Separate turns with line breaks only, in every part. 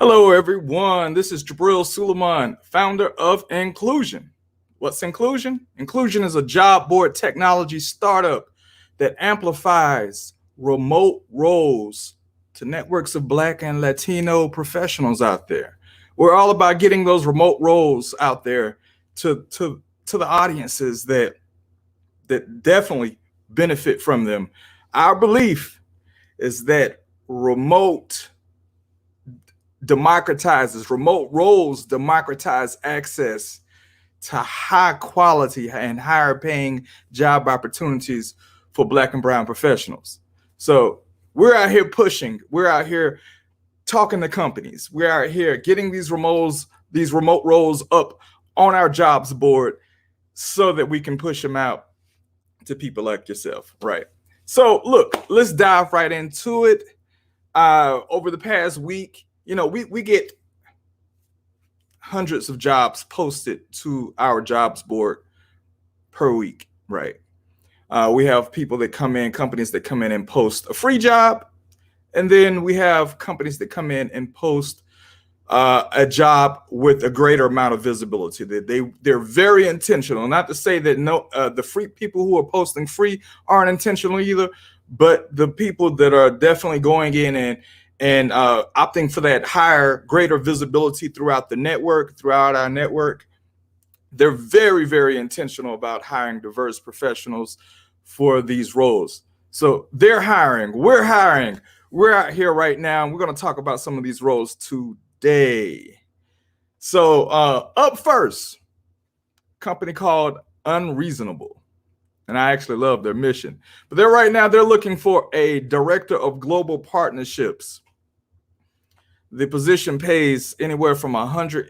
Hello, everyone. This is Jabril Suleiman, founder of Inclusion. What's Inclusion? Inclusion is a job board technology startup that amplifies remote roles to networks of Black and Latino professionals out there. We're all about getting those remote roles out there to the audiences that definitely benefit from them. Our belief is that remote roles democratize access to high quality and higher paying job opportunities for Black and brown professionals. So we're out here pushing, we're out here talking to companies, we're out here getting these remote roles up on our jobs board so that we can push them out to people like yourself, right? So look, let's dive right into it. Over the past week, we get hundreds of jobs posted to our jobs board per week, right? We have companies that come in and post a free job. And then we have companies that come in and post a job with a greater amount of visibility. They're very intentional. Not to say that the free people who are posting free aren't intentional either, but the people that are definitely going in and opting for that greater visibility throughout our network, they're very, very intentional about hiring diverse professionals for these roles. So they're hiring, we're hiring, we're out here right now, and we're going to talk about some of these roles today. So up first, a company called Unreasonable. And I actually love their mission. But they're looking for a director of global partnerships. The position pays anywhere from $110,000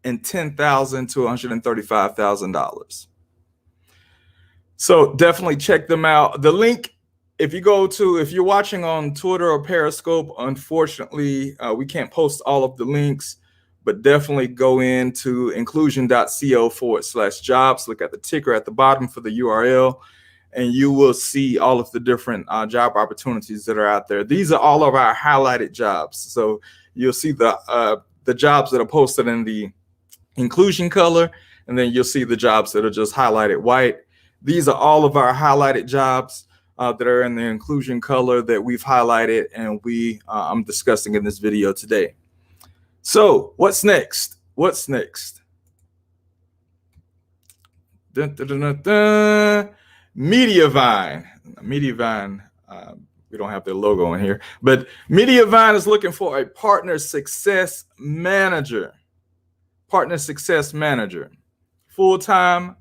to $135,000. So definitely check them out. The link, if you're watching on Twitter or Periscope, unfortunately, we can't post all of the links, but definitely go into inclusion.co/jobs. Look at the ticker at the bottom for the URL, and you will see all of the different job opportunities that are out there. These are all of our highlighted jobs. So you'll see the jobs that are posted in the inclusion color, and then you'll see the jobs that are just highlighted white. These are all of our highlighted jobs that are in the inclusion color that we've highlighted, and I'm discussing in this video today. So what's next? Mediavine. We don't have their logo in here, but Mediavine is looking for a partner success manager. Full-time,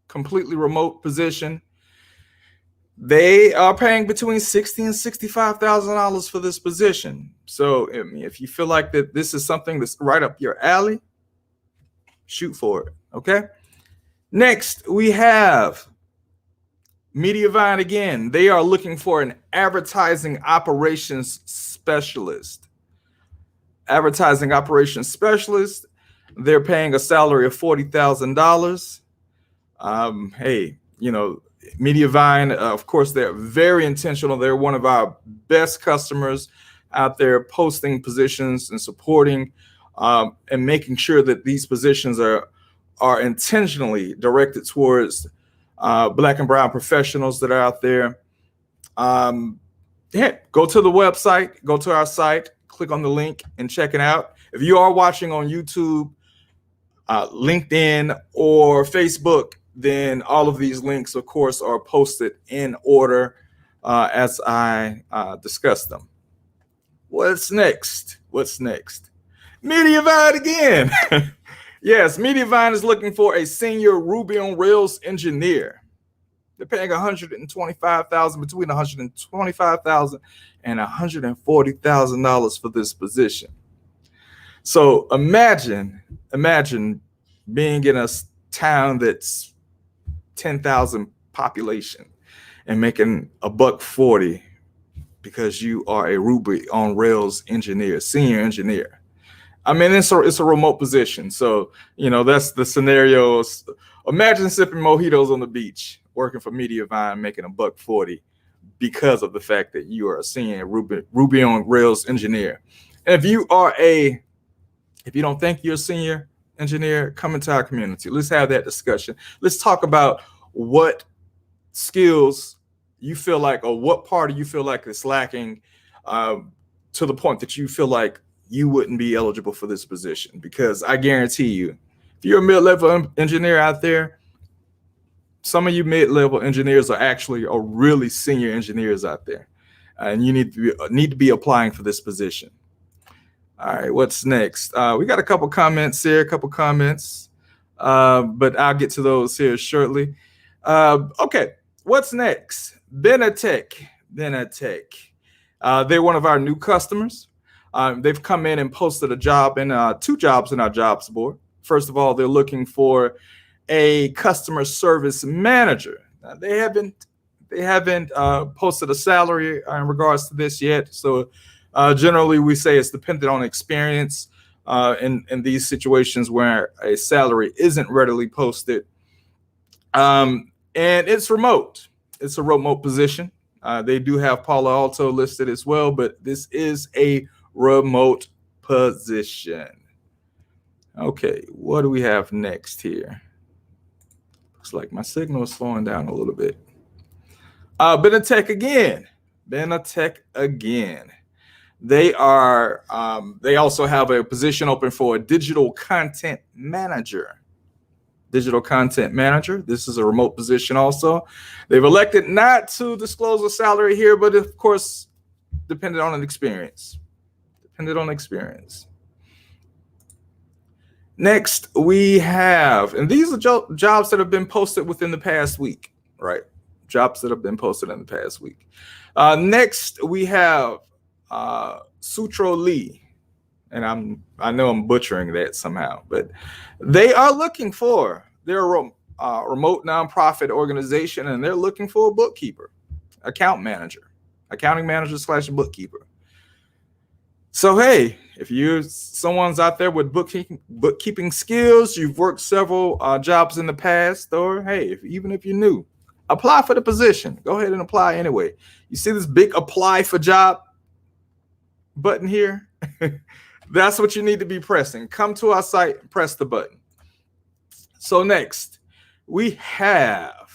completely remote position. They are paying between $60,000 and $65,000 for this position. So if you feel like that this is something that's right up your alley, shoot for it, okay? Next, we have Mediavine again. They are looking for an advertising operations specialist. They're paying a salary of $40,000. Hey, Mediavine, of course, they're very intentional. They're one of our best customers out there, posting positions and supporting and making sure that these positions are intentionally directed towards Black and brown professionals that are out there. Go to the website, go to our site, click on the link and check it out. If you are watching on YouTube, LinkedIn, or Facebook, then all of these links, of course, are posted in order as I discuss them. What's next? Mediavine again. Yes, Mediavine is looking for a senior Ruby on Rails engineer. They're paying $125,000, between $125,000 and $140,000 for this position. So imagine being in a town that's 10,000 population and making $140 because you are a Ruby on Rails engineer, senior engineer. I mean, it's a remote position. So, that's the scenario. Imagine sipping mojitos on the beach, working for Mediavine, making $140 because of the fact that you are a senior Ruby on Rails engineer. And if you don't think you're a senior engineer, come into our community. Let's have that discussion. Let's talk about what skills you feel like, or what part of you feel like is lacking, to the point that you feel like you wouldn't be eligible for this position. Because I guarantee you, if you're a mid-level engineer out there, some of you mid-level engineers are really senior engineers out there, and you need to be applying for this position. All right, what's next? We got a couple comments here, but I'll get to those here shortly. Okay, what's next? Benetech. They're one of our new customers. They've come in and posted a job in 2 jobs in our jobs board. First of all, they're looking for a customer service manager. Now, they haven't posted a salary in regards to this yet. So generally, we say it's dependent on experience in these situations where a salary isn't readily posted. And it's remote. It's a remote position. They do have Palo Alto listed as well, but this is a remote position. Okay, what do we have next here? Looks like my signal is slowing down a little bit. Benetech again. They also have a position open for a digital content manager. This is a remote position also. They've elected not to disclose a salary here, but of course, dependent on experience. Next, we have, and these are jobs that have been posted within the past week, right? Next, we have Sutro Lee, and I know I'm butchering that somehow, but they're a remote nonprofit organization, and they're looking for a bookkeeper, accounting manager / bookkeeper. So, hey, if someone's out there with bookkeeping skills, you've worked several jobs in the past, or hey, even if you're new, apply for the position. Go ahead and apply anyway. You see this big apply for job button here? That's what you need to be pressing. Come to our site and press the button. So next, we have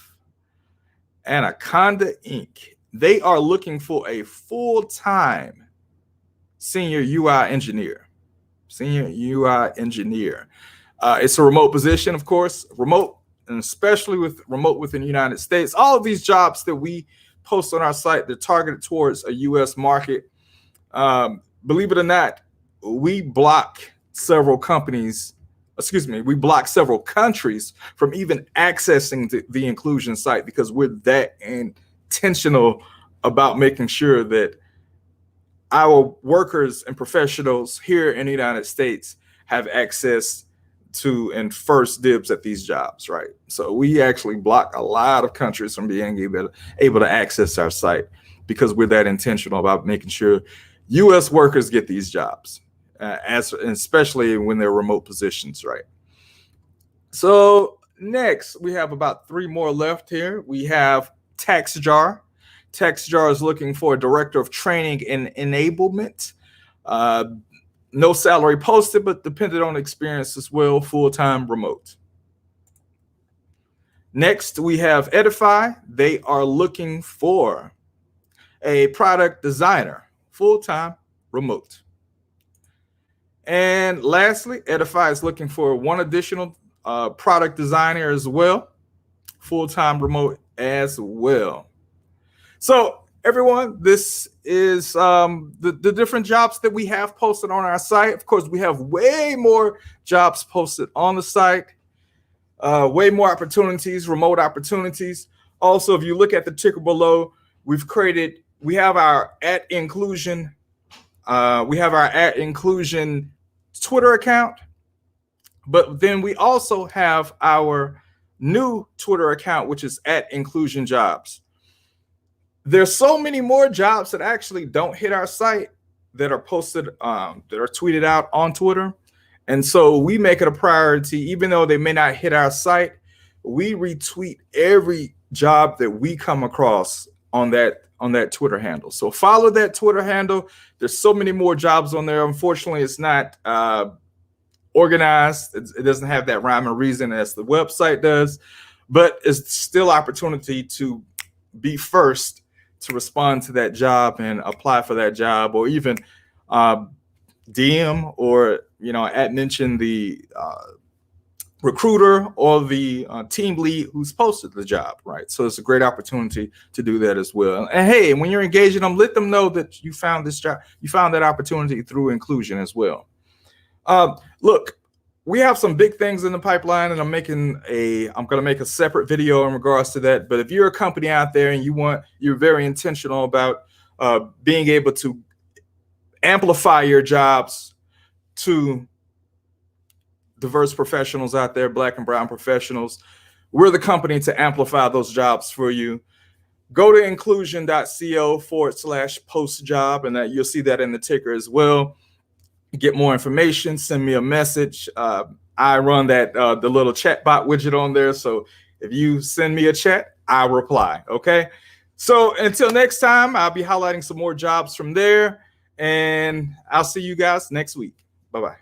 Anaconda Inc. They are looking for a full-time senior UI engineer. It's a remote position, of course, remote, and especially remote within the United States. All of these jobs that we post on our site, they're targeted towards a U.S. market. Believe it or not, we block several countries from even accessing the inclusion site, because we're that intentional about making sure that our workers and professionals here in the United States have access to and first dibs at these jobs, right? So we actually block a lot of countries from being able to access our site, because we're that intentional about making sure U.S. workers get these jobs, especially when they're remote positions, right? So next, we have about 3 more left here. We have TaxJar. TaxJar is looking for a director of training and enablement. No salary posted, but dependent on experience as well, full-time remote. Next, we have Edify. They are looking for a product designer, full-time remote. And lastly, Edify is looking for one additional product designer as well, full-time remote as well. So everyone, this is the different jobs that we have posted on our site. Of course, we have way more jobs posted on the site, way more opportunities, remote opportunities. Also, if you look at the ticker below, we have our @inclusion, Twitter account, but then we also have our new Twitter account, which is @inclusionjobs. There's so many more jobs that actually don't hit our site that are posted, that are tweeted out on Twitter. And so we make it a priority, even though they may not hit our site, we retweet every job that we come across on on that Twitter handle. So follow that Twitter handle. There's so many more jobs on there. Unfortunately, it's not organized. It doesn't have that rhyme and reason as the website does, but it's still opportunity to be first to respond to that job and apply for that job, or even DM or mention the recruiter or the team lead who's posted the job, right? So it's a great opportunity to do that as well. And hey, when you're engaging them, let them know that you found this job, you found that opportunity through inclusion as well. Look, we have some big things in the pipeline, and I'm going to make a separate video in regards to that. But if you're a company out there and you're very intentional about being able to amplify your jobs to diverse professionals out there, Black and brown professionals, we're the company to amplify those jobs for you. Go to inclusion.co/post job, and that you'll see that in the ticker as well. Get more information, send me a message. I run that the little chat bot widget on there. So if you send me a chat, I'll reply. Okay. So until next time, I'll be highlighting some more jobs from there, and I'll see you guys next week. Bye-bye.